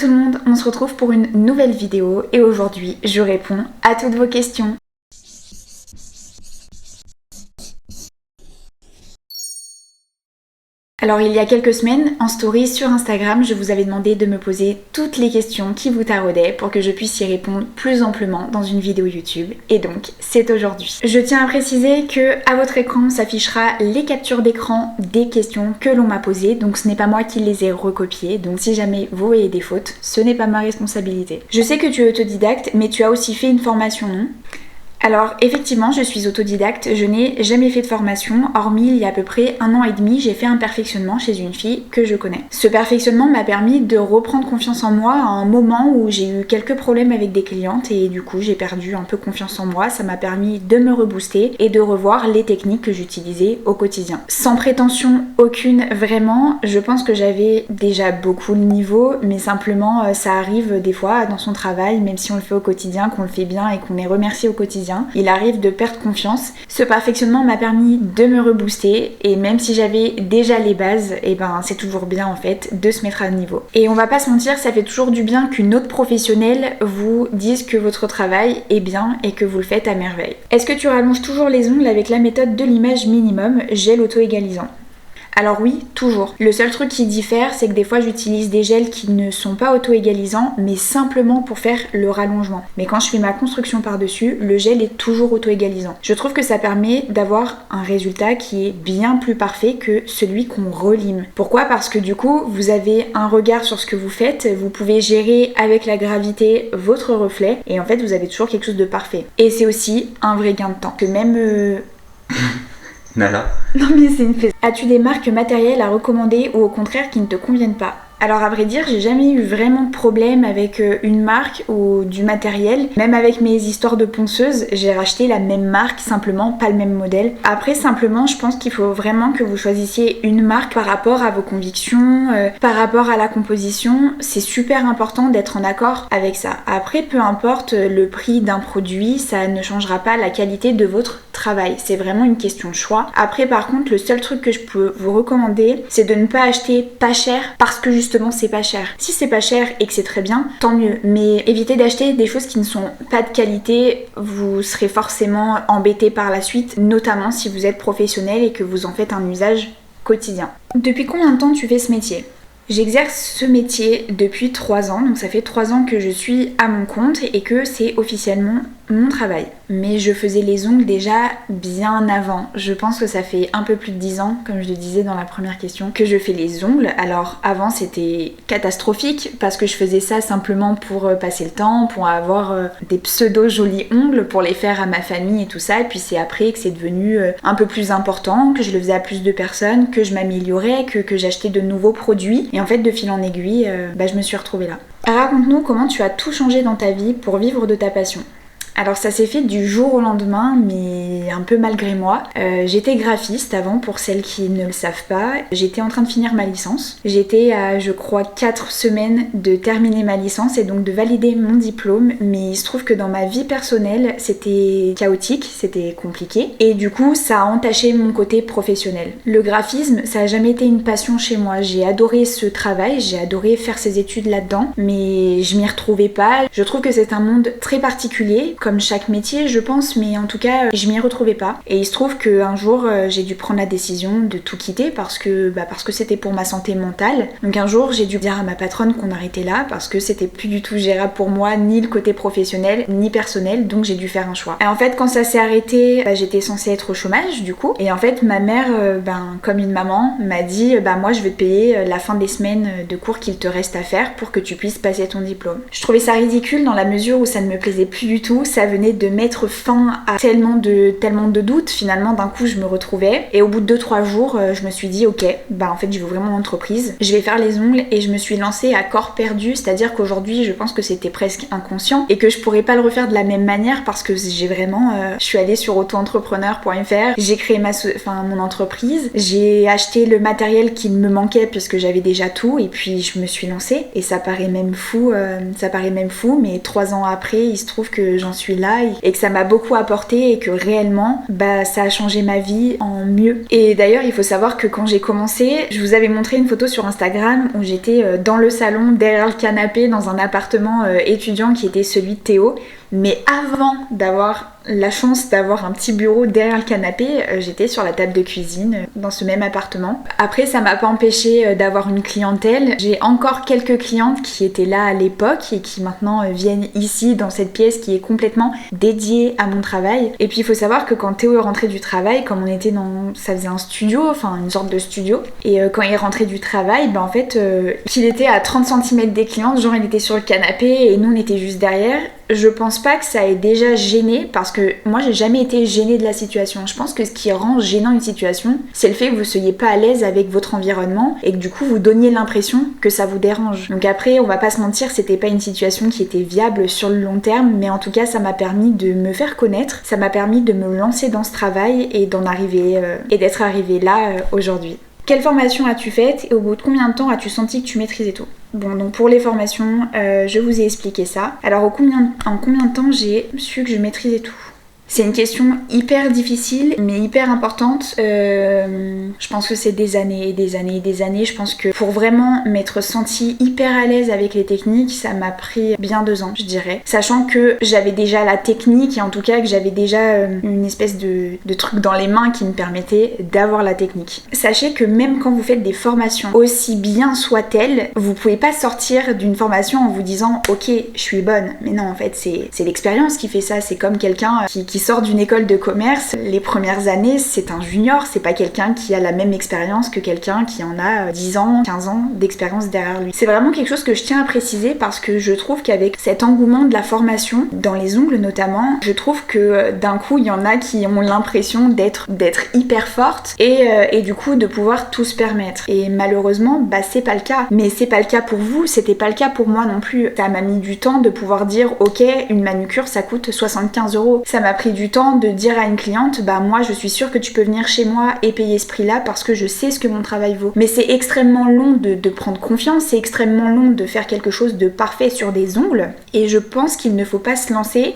tout le monde, on se retrouve pour une nouvelle vidéo et aujourd'hui je réponds à toutes vos questions. Alors il y a quelques semaines, en story sur Instagram, je vous avais demandé de me poser toutes les questions qui vous taraudaient pour que je puisse y répondre plus amplement dans une vidéo YouTube. Et donc, c'est aujourd'hui. Je tiens à préciser que à votre écran s'affichera les captures d'écran des questions que l'on m'a posées. Donc ce n'est pas moi qui les ai recopiées. Donc si jamais vous voyez des fautes, ce n'est pas ma responsabilité. Je sais que tu es autodidacte, mais tu as aussi fait une formation, non ? Alors effectivement je suis autodidacte, je n'ai jamais fait de formation, hormis il y a à peu près 1 an et demi j'ai fait un perfectionnement chez une fille que je connais. Ce perfectionnement m'a permis de reprendre confiance en moi à un moment où j'ai eu quelques problèmes avec des clientes et du coup j'ai perdu un peu confiance en moi, ça m'a permis de me rebooster et de revoir les techniques que j'utilisais au quotidien. Sans prétention aucune vraiment, je pense que j'avais déjà beaucoup le niveau, mais simplement ça arrive des fois dans son travail, même si on le fait au quotidien, qu'on le fait bien et qu'on est remercié au quotidien. Il arrive de perdre confiance. Ce perfectionnement m'a permis de me rebooster et même si j'avais déjà les bases, et ben c'est toujours bien en fait de se mettre à niveau. Et on va pas se mentir, ça fait toujours du bien qu'une autre professionnelle vous dise que votre travail est bien et que vous le faites à merveille. Est-ce que tu rallonges toujours les ongles avec la méthode de l'image minimum, gel auto-égalisant ? Alors oui, toujours. Le seul truc qui diffère, c'est que des fois j'utilise des gels qui ne sont pas auto-égalisants, mais simplement pour faire le rallongement. Mais quand je fais ma construction par-dessus, le gel est toujours auto-égalisant. Je trouve que ça permet d'avoir un résultat qui est bien plus parfait que celui qu'on relime. Pourquoi ? Parce que du coup, vous avez un regard sur ce que vous faites, vous pouvez gérer avec la gravité votre reflet, et en fait vous avez toujours quelque chose de parfait. Et c'est aussi un vrai gain de temps. Que même... Nala. Non mais c'est une fête. As-tu des marques matérielles à recommander ou au contraire qui ne te conviennent pas ? Alors à vrai dire, j'ai jamais eu vraiment de problème avec une marque ou du matériel. Même avec mes histoires de ponceuse, j'ai racheté la même marque, simplement pas le même modèle. Après simplement, je pense qu'il faut vraiment que vous choisissiez une marque par rapport à vos convictions, par rapport à la composition. C'est super important d'être en accord avec ça. Après, peu importe le prix d'un produit, ça ne changera pas la qualité de votre travail. C'est vraiment une question de choix. Après par contre, le seul truc que je peux vous recommander, c'est de ne pas acheter pas cher parce que justement c'est pas cher. Si c'est pas cher et que c'est très bien, tant mieux. Mais évitez d'acheter des choses qui ne sont pas de qualité, vous serez forcément embêté par la suite, notamment si vous êtes professionnel et que vous en faites un usage quotidien. Depuis combien de temps tu fais ce métier ? J'exerce ce métier depuis 3 ans, donc ça fait 3 ans que je suis à mon compte et que c'est officiellement mon travail. Mais je faisais les ongles déjà bien avant. Je pense que ça fait un peu plus de 10 ans, comme je le disais dans la première question, que je fais les ongles. Alors avant c'était catastrophique parce que je faisais ça simplement pour passer le temps, pour avoir des pseudo jolis ongles, pour les faire à ma famille et tout ça. Et puis c'est après que c'est devenu un peu plus important, que je le faisais à plus de personnes, que je m'améliorais, que j'achetais de nouveaux produits. Et en fait de fil en aiguille, je me suis retrouvée là. Raconte-nous comment tu as tout changé dans ta vie pour vivre de ta passion. Alors ça s'est fait du jour au lendemain, mais un peu malgré moi. J'étais graphiste avant, pour celles qui ne le savent pas. J'étais en train de finir ma licence. J'étais à, je crois, 4 semaines de terminer ma licence et donc de valider mon diplôme. Mais il se trouve que dans ma vie personnelle, c'était chaotique, c'était compliqué. Et du coup, ça a entaché mon côté professionnel. Le graphisme, ça a jamais été une passion chez moi. J'ai adoré ce travail, j'ai adoré faire ces études là-dedans, mais je m'y retrouvais pas. Je trouve que c'est un monde très particulier, comme chaque métier je pense, mais en tout cas je m'y retrouvais pas. Et il se trouve qu'un jour j'ai dû prendre la décision de tout quitter parce que c'était pour ma santé mentale. Donc un jour j'ai dû dire à ma patronne qu'on arrêtait là parce que c'était plus du tout gérable pour moi, ni le côté professionnel ni personnel, donc j'ai dû faire un choix. Et en fait quand ça s'est arrêté, j'étais censée être au chômage du coup, et en fait ma mère, comme une maman, m'a dit moi je vais te payer la fin des semaines de cours qu'il te reste à faire pour que tu puisses passer ton diplôme. Je trouvais ça ridicule dans la mesure où ça ne me plaisait plus du tout, ça venait de mettre fin à tellement de doutes. Finalement d'un coup je me retrouvais et au bout de 2-3 jours je me suis dit ok, en fait je veux vraiment une entreprise, je vais faire les ongles, et je me suis lancée à corps perdu, c'est-à-dire qu'aujourd'hui je pense que c'était presque inconscient et que je pourrais pas le refaire de la même manière parce que j'ai vraiment je suis allée sur autoentrepreneur.fr, j'ai créé mon entreprise, j'ai acheté le matériel qui me manquait puisque j'avais déjà tout, et puis je me suis lancée et ça paraît même fou, mais 3 ans après il se trouve que j'en suis suis là et que ça m'a beaucoup apporté et que réellement ça a changé ma vie en mieux. Et d'ailleurs il faut savoir que quand j'ai commencé, je vous avais montré une photo sur Instagram où j'étais dans le salon derrière le canapé dans un appartement étudiant qui était celui de Théo. Mais avant d'avoir la chance d'avoir un petit bureau derrière le canapé, j'étais sur la table de cuisine dans ce même appartement. Après, ça m'a pas empêché d'avoir une clientèle. J'ai encore quelques clientes qui étaient là à l'époque et qui maintenant viennent ici dans cette pièce qui est complètement dédiée à mon travail. Et puis il faut savoir que quand Théo est rentré du travail, comme on était ça faisait un studio, enfin une sorte de studio, et quand il est rentré du travail, en fait, qu'il était à 30 cm des clientes, genre il était sur le canapé et nous on était juste derrière. Je pense pas que ça ait déjà gêné parce que moi j'ai jamais été gênée de la situation. Je pense que ce qui rend gênant une situation, c'est le fait que vous soyez pas à l'aise avec votre environnement et que du coup vous donniez l'impression que ça vous dérange. Donc après, on va pas se mentir, c'était pas une situation qui était viable sur le long terme, mais en tout cas ça m'a permis de me faire connaître, ça m'a permis de me lancer dans ce travail et d'en arriver et d'être arrivée là aujourd'hui. Quelle formation as-tu faite et au bout de combien de temps as-tu senti que tu maîtrisais tout ? Bon, donc pour les formations, je vous ai expliqué ça. Alors en combien de temps j'ai su que je maîtrisais tout ? C'est une question hyper difficile, mais hyper importante. Je pense que c'est des années et des années et des années. Je pense que pour vraiment m'être sentie hyper à l'aise avec les techniques, ça m'a pris bien 2 ans, je dirais. Sachant que j'avais déjà la technique et en tout cas que j'avais déjà une espèce de truc dans les mains qui me permettait d'avoir la technique. Sachez que même quand vous faites des formations, aussi bien soient-elles, vous pouvez pas sortir d'une formation en vous disant « Ok, je suis bonne ». Mais non, en fait, c'est l'expérience qui fait ça. C'est comme quelqu'un qui sort d'une école de commerce, les premières années, c'est un junior, c'est pas quelqu'un qui a la même expérience que quelqu'un qui en a 10 ans, 15 ans d'expérience derrière lui. C'est vraiment quelque chose que je tiens à préciser parce que je trouve qu'avec cet engouement de la formation, dans les ongles notamment, je trouve que d'un coup, il y en a qui ont l'impression d'être hyper fortes et du coup de pouvoir tout se permettre. Et malheureusement, c'est pas le cas. Mais c'est pas le cas pour vous, c'était pas le cas pour moi non plus. Ça m'a mis du temps de pouvoir dire, ok, une manucure ça coûte 75 €. Ça m'a pris du temps de dire à une cliente, moi je suis sûre que tu peux venir chez moi et payer ce prix-là parce que je sais ce que mon travail vaut. Mais c'est extrêmement long de prendre confiance, c'est extrêmement long de faire quelque chose de parfait sur des ongles et je pense qu'il ne faut pas se lancer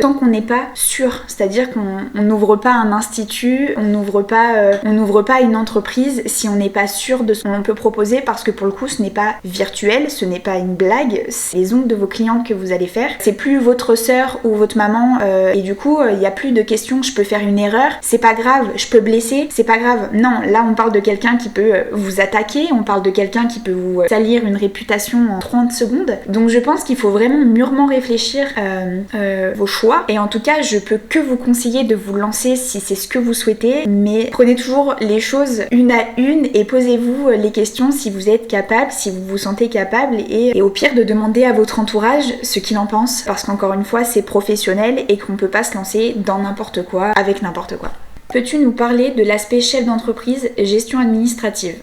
tant qu'on n'est pas sûr. C'est-à-dire qu'on n'ouvre pas un institut, on n'ouvre pas une entreprise si on n'est pas sûr de ce qu'on peut proposer parce que pour le coup ce n'est pas virtuel, ce n'est pas une blague, c'est les ongles de vos clientes que vous allez faire. C'est plus votre sœur ou votre maman et du coup il n'y a plus de questions, je peux faire une erreur, c'est pas grave, je peux blesser, c'est pas grave. Non, là on parle de quelqu'un qui peut vous attaquer, on parle de quelqu'un qui peut vous salir une réputation en 30 secondes. Donc je pense qu'il faut vraiment mûrement réfléchir vos choix. Et en tout cas, je peux que vous conseiller de vous lancer si c'est ce que vous souhaitez, mais prenez toujours les choses une à une et posez-vous les questions si vous êtes capable, si vous vous sentez capable et au pire de demander à votre entourage ce qu'il en pense parce qu'encore une fois, c'est professionnel et qu'on peut pas se lancer dans n'importe quoi, avec n'importe quoi. Peux-tu nous parler de l'aspect chef d'entreprise, gestion administrative ?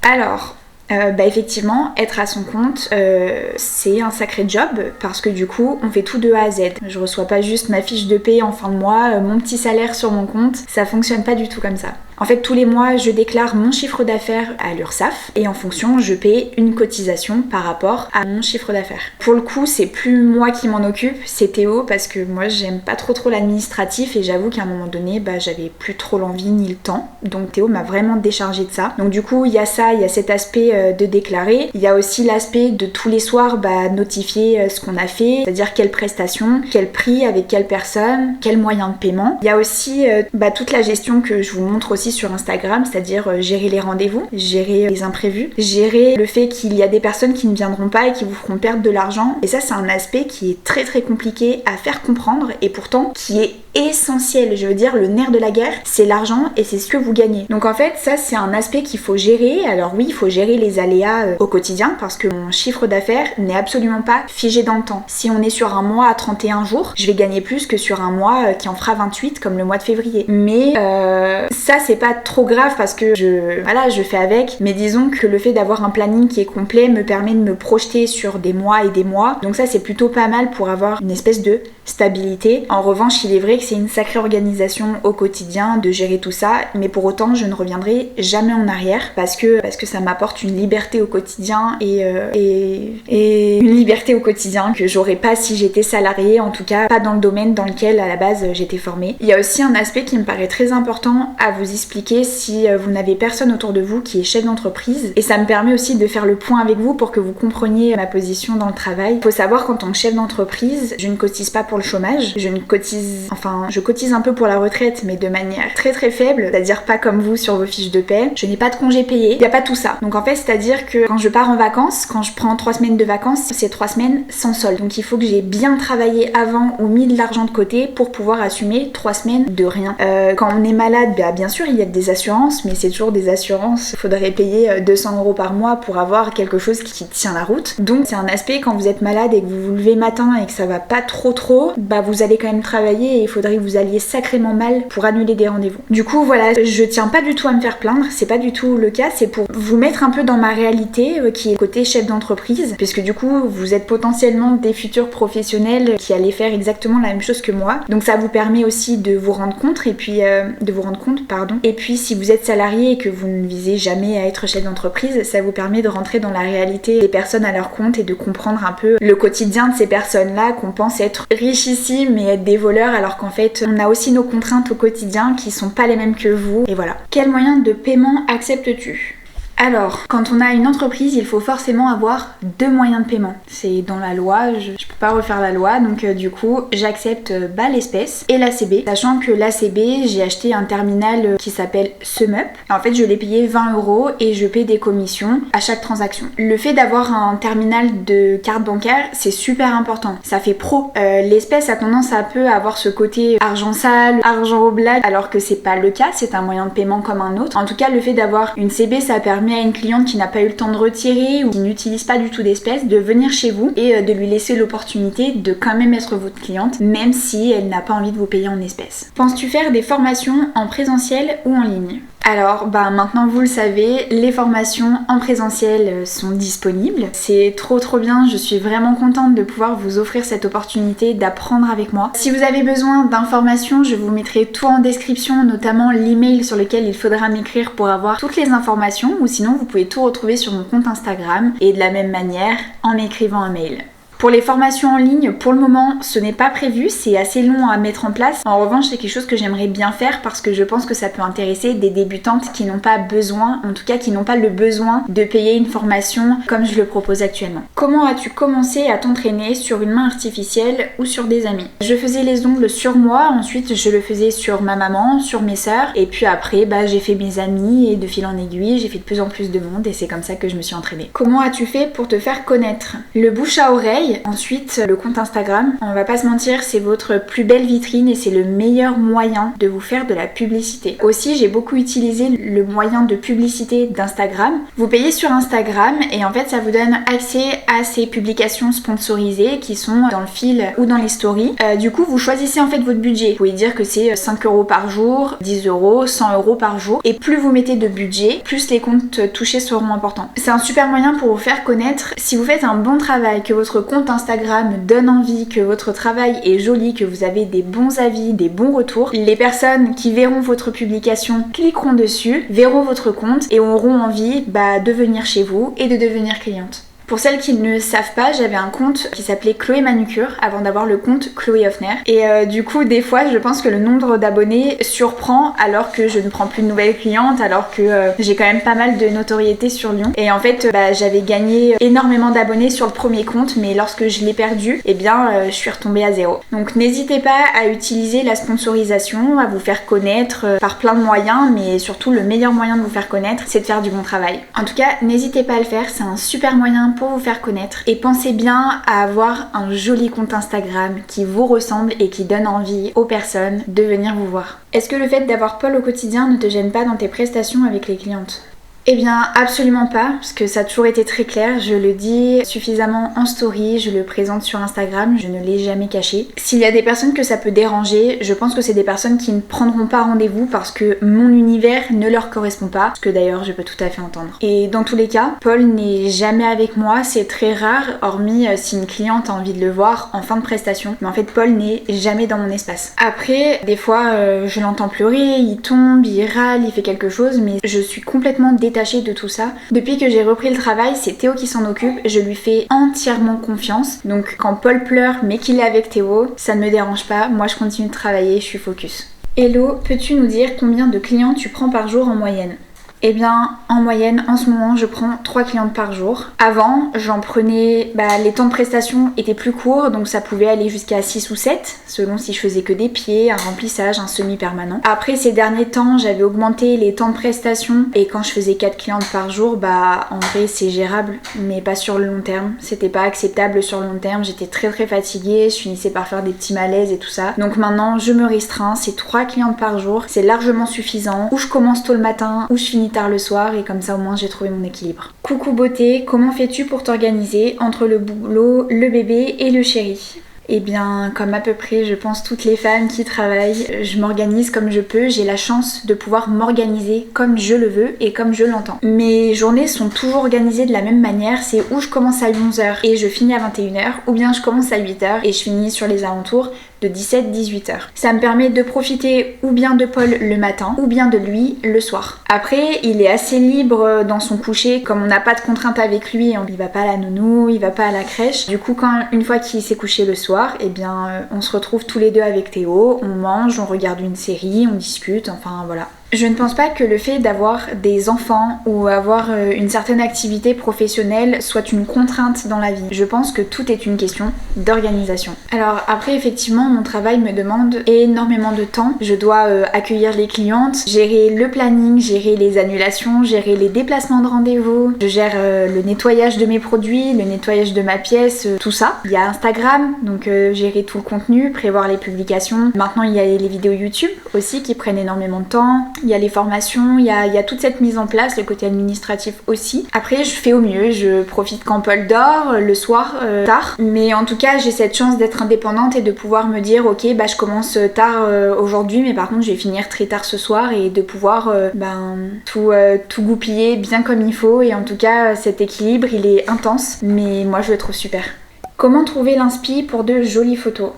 Alors, effectivement, être à son compte, c'est un sacré job parce que du coup, on fait tout de A à Z. Je reçois pas juste ma fiche de paie en fin de mois, mon petit salaire sur mon compte, ça fonctionne pas du tout comme ça. En fait, tous les mois, je déclare mon chiffre d'affaires à l'URSSAF et en fonction, je paie une cotisation par rapport à mon chiffre d'affaires. Pour le coup, c'est plus moi qui m'en occupe, c'est Théo parce que moi, j'aime pas trop l'administratif et j'avoue qu'à un moment donné, j'avais plus trop l'envie ni le temps. Donc Théo m'a vraiment déchargée de ça. Donc du coup, il y a ça, il y a cet aspect de déclarer. Il y a aussi l'aspect de tous les soirs notifier ce qu'on a fait, c'est-à-dire quelle prestation, quel prix, avec quelle personne, quel moyen de paiement. Il y a aussi toute la gestion que je vous montre aussi sur Instagram, c'est-à-dire gérer les rendez-vous, gérer les imprévus, gérer le fait qu'il y a des personnes qui ne viendront pas et qui vous feront perdre de l'argent. Et ça, c'est un aspect qui est très très compliqué à faire comprendre et pourtant qui est essentiel. Je veux dire, le nerf de la guerre, c'est l'argent et c'est ce que vous gagnez. Donc en fait, ça, c'est un aspect qu'il faut gérer. Alors oui, il faut gérer les aléas au quotidien parce que mon chiffre d'affaires n'est absolument pas figé dans le temps. Si on est sur un mois à 31 jours, je vais gagner plus que sur un mois qui en fera 28 comme le mois de février. Mais ça, c'est pas trop grave parce que je fais avec. Mais disons que le fait d'avoir un planning qui est complet me permet de me projeter sur des mois et des mois. Donc ça, c'est plutôt pas mal pour avoir une espèce de stabilité. En revanche, il est vrai que c'est une sacrée organisation au quotidien de gérer tout ça, mais pour autant, je ne reviendrai jamais en arrière parce que ça m'apporte une liberté au quotidien et une liberté liberté au quotidien que j'aurais pas si j'étais salariée, en tout cas pas dans le domaine dans lequel à la base j'étais formée. Il y a aussi un aspect qui me paraît très important à vous expliquer si vous n'avez personne autour de vous qui est chef d'entreprise, et ça me permet aussi de faire le point avec vous pour que vous compreniez ma position dans le travail. Il faut savoir qu'en tant que chef d'entreprise, je ne cotise pas pour le chômage, je cotise un peu pour la retraite, mais de manière très très faible, c'est-à-dire pas comme vous sur vos fiches de paie. Je n'ai pas de congé payé, il n'y a pas tout ça. Donc en fait, c'est-à-dire que quand je pars en vacances, quand je prends 3 semaines de vacances, c'est 3 semaines sans solde. Donc il faut que j'ai bien travaillé avant ou mis de l'argent de côté pour pouvoir assumer 3 semaines de rien. Quand on est malade, bien sûr il y a des assurances, mais c'est toujours des assurances. Il faudrait payer 200 € par mois pour avoir quelque chose qui tient la route. Donc c'est un aspect, quand vous êtes malade et que vous vous levez matin et que ça va pas trop, vous allez quand même travailler et il faudrait que vous alliez sacrément mal pour annuler des rendez-vous. Du coup voilà, je tiens pas du tout à me faire plaindre, c'est pas du tout le cas, c'est pour vous mettre un peu dans ma réalité qui est côté chef d'entreprise, puisque du coup vous êtes potentiellement des futurs professionnels qui allaient faire exactement la même chose que moi. Donc ça vous permet aussi de vous rendre compte et puis si vous êtes salarié et que vous ne visez jamais à être chef d'entreprise, ça vous permet de rentrer dans la réalité des personnes à leur compte et de comprendre un peu le quotidien de ces personnes-là qu'on pense être richissimes et être des voleurs, alors qu'en fait on a aussi nos contraintes au quotidien qui sont pas les mêmes que vous. Et voilà. Quel moyen de paiement acceptes-tu ? Alors, quand on a une entreprise, il faut forcément avoir 2 moyens de paiement. C'est dans la loi, je peux pas refaire la loi, donc du coup, j'accepte l'espèce et l'ACB. Sachant que l'ACB, j'ai acheté un terminal qui s'appelle SumUp. En fait, je l'ai payé 20 € et je paie des commissions à chaque transaction. Le fait d'avoir un terminal de carte bancaire, c'est super important. Ça fait pro. L'espèce a tendance à peu avoir ce côté argent sale, argent au black, alors que c'est pas le cas, c'est un moyen de paiement comme un autre. En tout cas, le fait d'avoir une CB, ça permet à une cliente qui n'a pas eu le temps de retirer ou qui n'utilise pas du tout d'espèces de venir chez vous et de lui laisser l'opportunité de quand même être votre cliente, même si elle n'a pas envie de vous payer en espèces. Penses-tu faire des formations en présentiel ou en ligne ? Alors maintenant vous le savez, les formations en présentiel sont disponibles. C'est trop bien, je suis vraiment contente de pouvoir vous offrir cette opportunité d'apprendre avec moi. Si vous avez besoin d'informations, je vous mettrai tout en description, notamment l'email sur lequel il faudra m'écrire pour avoir toutes les informations, ou sinon vous pouvez tout retrouver sur mon compte Instagram et de la même manière en m'écrivant un mail. Pour les formations en ligne, pour le moment, ce n'est pas prévu, c'est assez long à mettre en place. En revanche, c'est quelque chose que j'aimerais bien faire parce que je pense que ça peut intéresser des débutantes qui n'ont pas besoin, en tout cas qui n'ont pas le besoin de payer une formation comme je le propose actuellement. Comment as-tu commencé à t'entraîner sur une main artificielle ou sur des amis ? Je faisais les ongles sur moi, ensuite je le faisais sur ma maman, sur mes sœurs, et puis après j'ai fait mes amis et de fil en aiguille, j'ai fait de plus en plus de monde et c'est comme ça que je me suis entraînée. Comment as-tu fait pour te faire connaître ? Le bouche à oreille. Ensuite, le compte Instagram. On va pas se mentir, c'est votre plus belle vitrine et c'est le meilleur moyen de vous faire de la publicité. Aussi, j'ai beaucoup utilisé le moyen de publicité d'Instagram. Vous payez sur Instagram et en fait, ça vous donne accès à ces publications sponsorisées qui sont dans le fil ou dans les stories. Du coup, vous choisissez en fait votre budget. Vous pouvez dire que c'est 5 € par jour, 10 €, 100 € par jour. Et plus vous mettez de budget, plus les comptes touchés seront importants. C'est un super moyen pour vous faire connaître. Si vous faites un bon travail, que votre compte Instagram donne envie, que votre travail est joli, que vous avez des bons avis, des bons retours, les personnes qui verront votre publication cliqueront dessus, verront votre compte et auront envie de venir chez vous et de devenir cliente. Pour celles qui ne savent pas, j'avais un compte qui s'appelait Chloé Manucure avant d'avoir le compte Chloé Hoffner. Et du coup, des fois, je pense que le nombre d'abonnés surprend alors que je ne prends plus de nouvelles clientes, alors que j'ai quand même pas mal de notoriété sur Lyon. Et en fait, j'avais gagné énormément d'abonnés sur le premier compte, mais lorsque je l'ai perdu, je suis retombée à 0. Donc n'hésitez pas à utiliser la sponsorisation, à vous faire connaître par plein de moyens, mais surtout le meilleur moyen de vous faire connaître, c'est de faire du bon travail. En tout cas, n'hésitez pas à le faire, c'est un super moyen pour vous faire connaître et pensez bien à avoir un joli compte Instagram qui vous ressemble et qui donne envie aux personnes de venir vous voir. Est-ce que le fait d'avoir Paul au quotidien ne te gêne pas dans tes prestations avec les clientes ? Eh bien absolument pas, parce que ça a toujours été très clair, je le dis suffisamment en story, je le présente sur Instagram, je ne l'ai jamais caché. S'il y a des personnes que ça peut déranger, je pense que c'est des personnes qui ne prendront pas rendez-vous parce que mon univers ne leur correspond pas, ce que d'ailleurs je peux tout à fait entendre. Et dans tous les cas, Paul n'est jamais avec moi, c'est très rare, hormis si une cliente a envie de le voir en fin de prestation, mais en fait Paul n'est jamais dans mon espace. Après, des fois je l'entends pleurer, il tombe, il râle, il fait quelque chose, mais je suis complètement détachée détacher de tout ça. Depuis que j'ai repris le travail, c'est Théo qui s'en occupe, je lui fais entièrement confiance. Donc quand Paul pleure mais qu'il est avec Théo, ça ne me dérange pas, moi je continue de travailler, je suis focus. Hello, peux-tu nous dire combien de clients tu prends par jour en moyenne ? Eh bien, en moyenne, en ce moment, je prends 3 clientes par jour. Avant, j'en prenais... les temps de prestation étaient plus courts, donc ça pouvait aller jusqu'à 6 ou 7, selon si je faisais que des pieds, un remplissage, un semi-permanent. Après, ces derniers temps, j'avais augmenté les temps de prestation, et quand je faisais 4 clientes par jour, en vrai, c'est gérable, mais pas sur le long terme. C'était pas acceptable sur le long terme, j'étais très fatiguée, je finissais par faire des petits malaises et tout ça. Donc maintenant, je me restreins, c'est 3 clientes par jour, c'est largement suffisant. Ou je commence tôt le matin, ou je finis tard le soir, et comme ça au moins j'ai trouvé mon équilibre. Coucou beauté, comment fais-tu pour t'organiser entre le boulot, le bébé et le chéri ? Eh bien, comme à peu près, je pense, toutes les femmes qui travaillent, je m'organise comme je peux. J'ai la chance de pouvoir m'organiser comme je le veux et comme je l'entends. Mes journées sont toujours organisées de la même manière. C'est où je commence à 11h et je finis à 21h, ou bien je commence à 8h et je finis sur les alentours de 17-18h. Ça me permet de profiter ou bien de Paul le matin, ou bien de lui le soir. Après, il est assez libre dans son coucher, comme on n'a pas de contraintes avec lui, il va pas à la nounou, il va pas à la crèche. Du coup, une fois qu'il s'est couché le soir, on se retrouve tous les deux avec Théo, on mange, on regarde une série, on discute, enfin voilà. Je ne pense pas que le fait d'avoir des enfants ou avoir une certaine activité professionnelle soit une contrainte dans la vie. Je pense que tout est une question d'organisation. Alors après, effectivement, mon travail me demande énormément de temps. Je dois accueillir les clientes, gérer le planning, gérer les annulations, gérer les déplacements de rendez-vous. Je gère le nettoyage de mes produits, le nettoyage de ma pièce, tout ça. Il y a Instagram, donc gérer tout le contenu, prévoir les publications. Maintenant, il y a les vidéos YouTube aussi qui prennent énormément de temps. Il y a les formations, il y a toute cette mise en place, le côté administratif aussi. Après, je fais au mieux, je profite quand Paul dort, le soir, tard. Mais en tout cas, j'ai cette chance d'être indépendante et de pouvoir me dire, ok, je commence tard aujourd'hui, mais par contre, je vais finir très tard ce soir, et de pouvoir tout goupiller bien comme il faut. Et en tout cas, cet équilibre, il est intense, mais moi, je le trouve super. Comment trouver l'inspi pour de jolies photos ?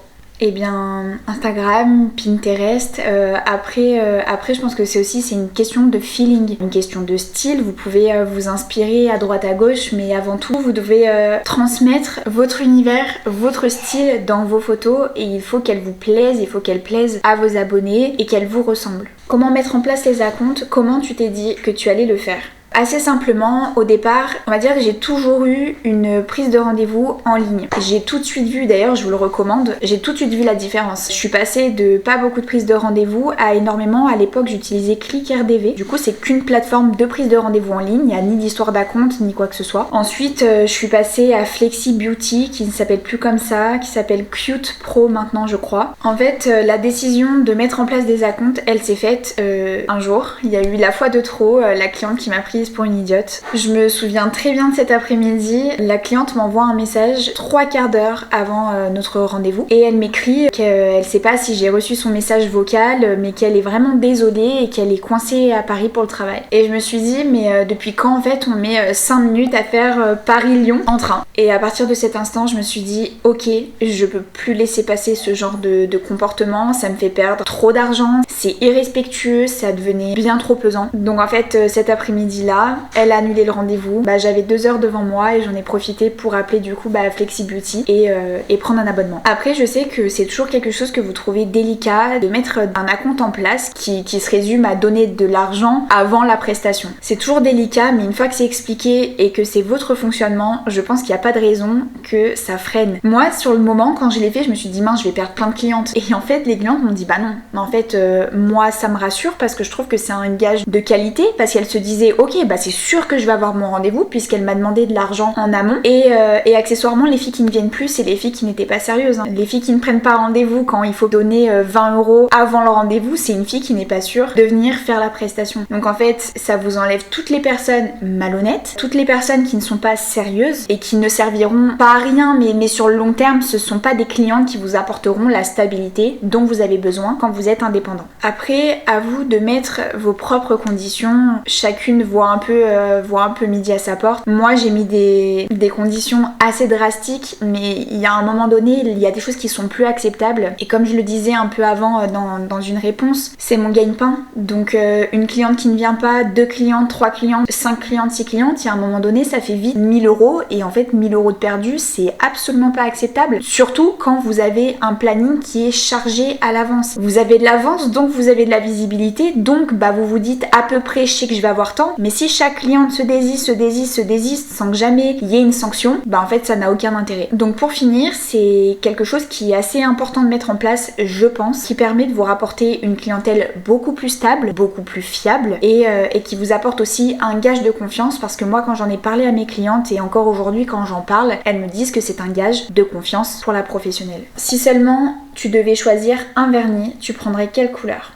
Eh bien, Instagram, Pinterest, après je pense que c'est une question de feeling, une question de style. Vous pouvez vous inspirer à droite à gauche, mais avant tout, vous devez transmettre votre univers, votre style dans vos photos, et il faut qu'elles vous plaisent, il faut qu'elles plaisent à vos abonnés et qu'elles vous ressemblent. Comment mettre en place les acomptes ? Comment tu t'es dit que tu allais le faire ? Assez simplement, au départ, on va dire que j'ai toujours eu une prise de rendez-vous en ligne. J'ai tout de suite vu, d'ailleurs je vous le recommande, j'ai tout de suite vu la différence. Je suis passée de pas beaucoup de prises de rendez-vous à énormément. À l'époque, j'utilisais ClickRDV. Du coup, c'est qu'une plateforme de prise de rendez-vous en ligne. Il n'y a ni d'histoire d'acompte, ni quoi que ce soit. Ensuite, je suis passée à Flexi Beauty, qui ne s'appelle plus comme ça, qui s'appelle Cute Pro maintenant, je crois. En fait, la décision de mettre en place des acomptes, elle s'est faite un jour. Il y a eu la fois de trop, la cliente qui m'a prise pour une idiote. Je me souviens très bien de cet après-midi. La cliente m'envoie un message 3/4 d'heure avant notre rendez-vous, et elle m'écrit qu'elle sait pas si j'ai reçu son message vocal, mais qu'elle est vraiment désolée et qu'elle est coincée à Paris pour le travail. Et je me suis dit, mais depuis quand en fait on met 5 minutes à faire Paris-Lyon en train? Et à partir de cet instant, je me suis dit, ok, je peux plus laisser passer ce genre de comportement, ça me fait perdre trop d'argent, c'est irrespectueux, ça devenait bien trop pesant. Donc en fait, cet après-midi-là, elle a annulé le rendez-vous. J'avais 2 heures devant moi et j'en ai profité pour appeler du coup Flexi Beauty et prendre un abonnement. Après, je sais que c'est toujours quelque chose que vous trouvez délicat de mettre un acompte en place qui se résume à donner de l'argent avant la prestation. C'est toujours délicat, mais une fois que c'est expliqué et que c'est votre fonctionnement, je pense qu'il n'y a pas de raison que ça freine. Moi, sur le moment, quand je l'ai fait, je me suis dit, mince, je vais perdre plein de clientes. Et en fait, les clientes m'ont dit, non. Mais en fait, moi, ça me rassure parce que je trouve que c'est un gage de qualité, parce qu'elles se disaient, ok, c'est sûr que je vais avoir mon rendez-vous puisqu'elle m'a demandé de l'argent en amont. Et accessoirement, les filles qui ne viennent plus, c'est les filles qui n'étaient pas sérieuses. Les filles qui ne prennent pas rendez-vous quand il faut donner 20 € avant le rendez-vous, c'est une fille qui n'est pas sûre de venir faire la prestation. Donc en fait, ça vous enlève toutes les personnes malhonnêtes, toutes les personnes qui ne sont pas sérieuses et qui ne serviront pas à rien, mais sur le long terme, ce sont pas des clientes qui vous apporteront la stabilité dont vous avez besoin quand vous êtes indépendant. Après, à vous de mettre vos propres conditions. Chacune voit un peu midi à sa porte. Moi j'ai mis des conditions assez drastiques, mais il y a un moment donné, il y a des choses qui sont plus acceptables. Et comme je le disais un peu avant dans une réponse, c'est mon gagne-pain. Donc une cliente qui ne vient pas, 2 clientes, 3 clientes, 5 clientes, 6 clientes, il y a un moment donné, ça fait vite 1000 euros. Et en fait, 1000 euros de perdu, c'est absolument pas acceptable. Surtout quand vous avez un planning qui est chargé à l'avance. Vous avez de l'avance, donc vous avez de la visibilité, donc vous vous dites à peu près, je sais que je vais avoir tant. Mais si chaque cliente se désiste sans que jamais il y ait une sanction, en fait ça n'a aucun intérêt. Donc pour finir, c'est quelque chose qui est assez important de mettre en place, je pense, qui permet de vous rapporter une clientèle beaucoup plus stable, beaucoup plus fiable et qui vous apporte aussi un gage de confiance, parce que moi quand j'en ai parlé à mes clientes et encore aujourd'hui quand j'en parle, elles me disent que c'est un gage de confiance pour la professionnelle. Si seulement tu devais choisir un vernis, tu prendrais quelle couleur ?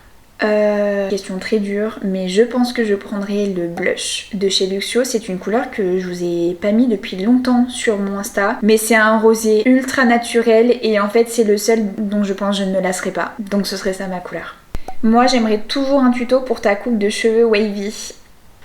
Question très dure, mais je pense que je prendrais le blush de chez Luxio. C'est une couleur que je vous ai pas mis depuis longtemps sur mon Insta, mais c'est un rosé ultra naturel et en fait c'est le seul dont je pense que je ne me lasserai pas. Donc ce serait ça ma couleur. Moi j'aimerais toujours un tuto pour ta coupe de cheveux wavy.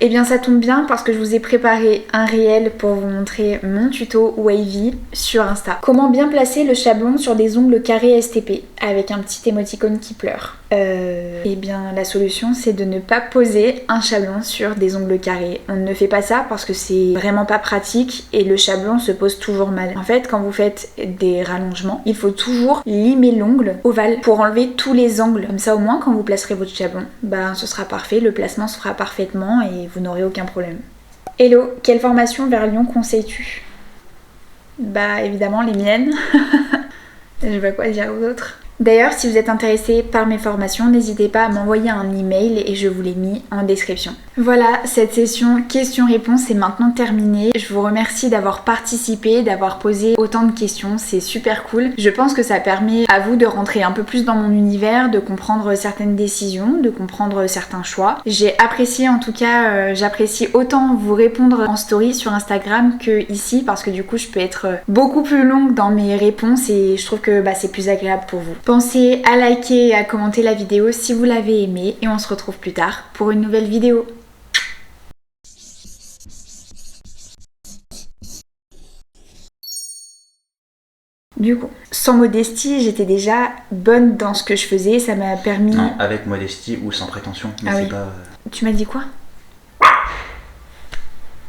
Eh bien ça tombe bien parce que je vous ai préparé un réel pour vous montrer mon tuto wavy sur Insta. Comment bien placer le chablon sur des ongles carrés STP avec un petit émoticône qui pleure. Eh bien la solution c'est de ne pas poser un chablon sur des ongles carrés. On ne fait pas ça parce que c'est vraiment pas pratique et le chablon se pose toujours mal. En fait quand vous faites des rallongements, il faut toujours limer l'ongle ovale pour enlever tous les angles. Comme ça au moins quand vous placerez votre chablon, ce sera parfait, le placement se fera parfaitement et vous n'aurez aucun problème. Hello, quelle formation vers Lyon conseilles-tu ? Évidemment les miennes. Je vois quoi dire aux autres. D'ailleurs, si vous êtes intéressé par mes formations, n'hésitez pas à m'envoyer un email et je vous l'ai mis en description. Voilà, cette session questions-réponses est maintenant terminée. Je vous remercie d'avoir participé, d'avoir posé autant de questions, c'est super cool. Je pense que ça permet à vous de rentrer un peu plus dans mon univers, de comprendre certaines décisions, de comprendre certains choix. J'ai apprécié en tout cas, j'apprécie autant vous répondre en story sur Instagram que ici parce que du coup je peux être beaucoup plus longue dans mes réponses et je trouve que c'est plus agréable pour vous. Pensez à liker et à commenter la vidéo si vous l'avez aimée et on se retrouve plus tard pour une nouvelle vidéo. Du coup, sans modestie, j'étais déjà bonne dans ce que je faisais, ça m'a permis... Non, avec modestie ou sans prétention, mais c'est pas... Tu m'as dit quoi ?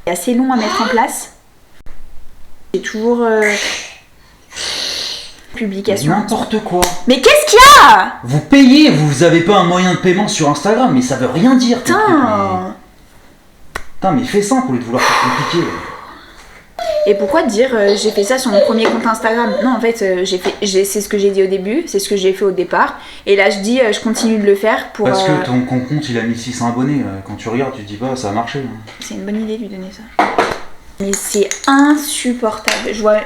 C'est assez long à mettre en place. J'ai toujours... publication. N'importe quoi. Mais qu'est-ce qu'il y a ? Vous payez, vous avez pas un moyen de paiement sur Instagram, mais ça veut rien dire. Putain, mais fais simple au lieu de vouloir faire compliqué. Et pourquoi dire j'ai fait ça sur mon premier compte Instagram ? Non, en fait, c'est ce que j'ai dit au début, c'est ce que j'ai fait au départ. Et là, je dis, je continue de le faire pour... Parce que ton compte, il a 1600 abonnés. Quand tu regardes, tu te dis pas, ça a marché. C'est une bonne idée de lui donner ça. Mais c'est insupportable. Je vois...